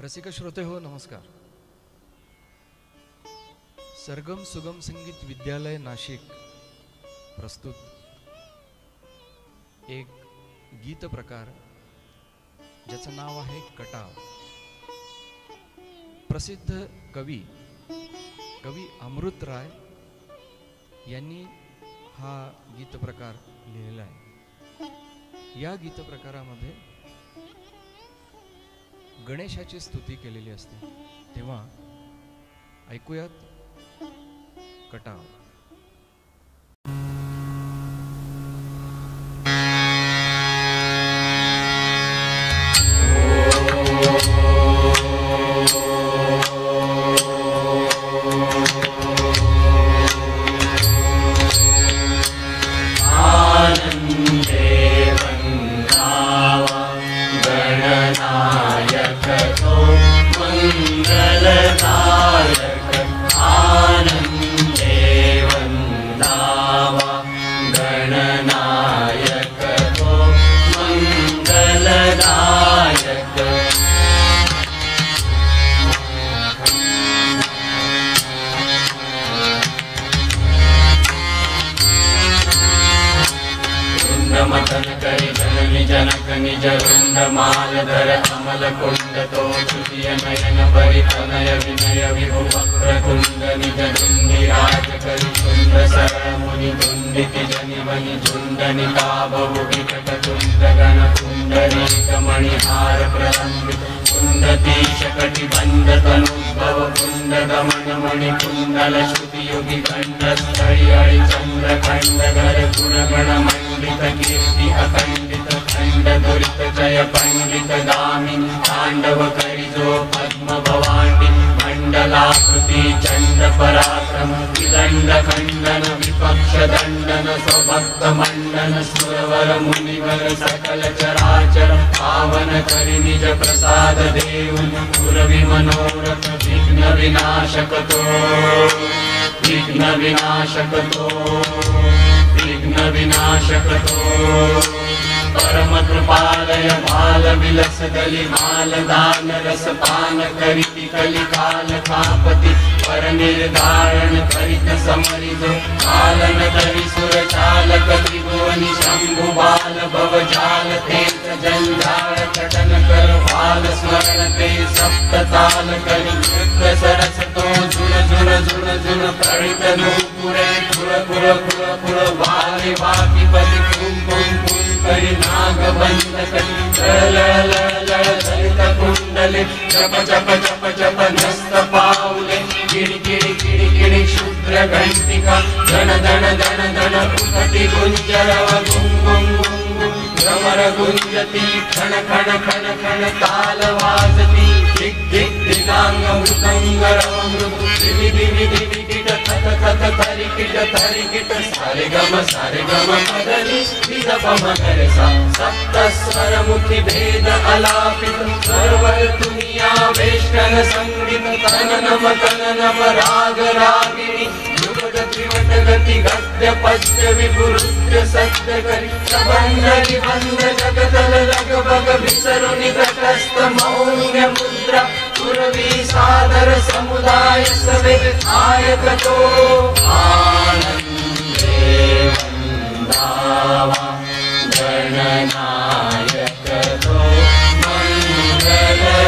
रसिक श्रोते हो, नमस्कार. सरगम सुगम संगीत विद्यालय नाशिक प्रस्तुत एक गीत प्रकार ज्याचं नाव आहे कटाव. प्रसिद्ध कवी अमृत राय यांनी हा गीत प्रकार लिहिलेला आहे. या गीत प्रकारामध्ये गणेशाची स्तुती केलेली असते. तेव्हा ऐकूयात कटाव. जनक निज रुंड मालधर कमल कुंड तो तुझिय नयन परितनय विनय विभु वक्रतुंड निज धुंडिराज करि सुंद सरळ मुनि धुंडिति जनि मनि झुंडनिका बहु विकट तुंड गण कुंडलीक मणिहार प्रलंबित कुंडतीश कटिबंध तनुद्भव कुंड गमन मणि कुंडल श्रुति युगि खंड स्थळी अळि चंद्र खंड घर गुणगण मंडित कीर्ति अखंडित खंड दुरित जय पंडित दामिनी तांडव करिजो पद्म भवानी मंडलाकृति चंड पराक्रम विदंड खंडन विपक्ष दंडन स्वभक्त मंडन सुरवर मुनिवर सकल चराचर पावन करि निज प्रसाद देऊन पुरवी मनोरथ विघ्न विनाशक तो विघ्न विनाशक तो विघ्न विनाशक तो परम कृपालय भाल विलस दलि माल दान रस पान करिति कलि काल कापति पर निर्धारण करित समरिजो कालन करि सुर चालक त्रिभुवनि शंभु बाल भव जाल तेज जंजाल कटन कर भाल स्मरण ते सप्त ताल करि नृत्य सरस तो झुन झुन झुन झुन प्रणित नूपुरे पुर पुर पुर पुर वाले वाकी पति कुम कुम कुम करि नाग बंद करि लल लल ललित कुंडले जप जप जप जप नस्त पाऊले गिरि गिरि गिरि गिरि शुद्र घंटिका धन धन धन धन उठति गुंजरव गुं गुं गुं भ्रमर गुंजति खण खण खण खण ताल वाजति दिग दिग दिगांग मृदंग रव मृदु दिवि दिवि दिवि गिट थक थक थरि गिट सारे गम पदनि विध पम करे सा सप्त स्वर मुखी भेद अलापित सर्वर दुनिया वेष्टन संगीत तननम राग रागिनी युगद त्रिवट गति गद्य पद्य विपुरुद्य सत्य करि सबंध निबंध जगदल लग भग विसरुनि तटस्थ मौन मुद्रा पुरवी सादर समुदाय सवे आयत तो आनंदे वंदावा गणनायक तो मंगलदायक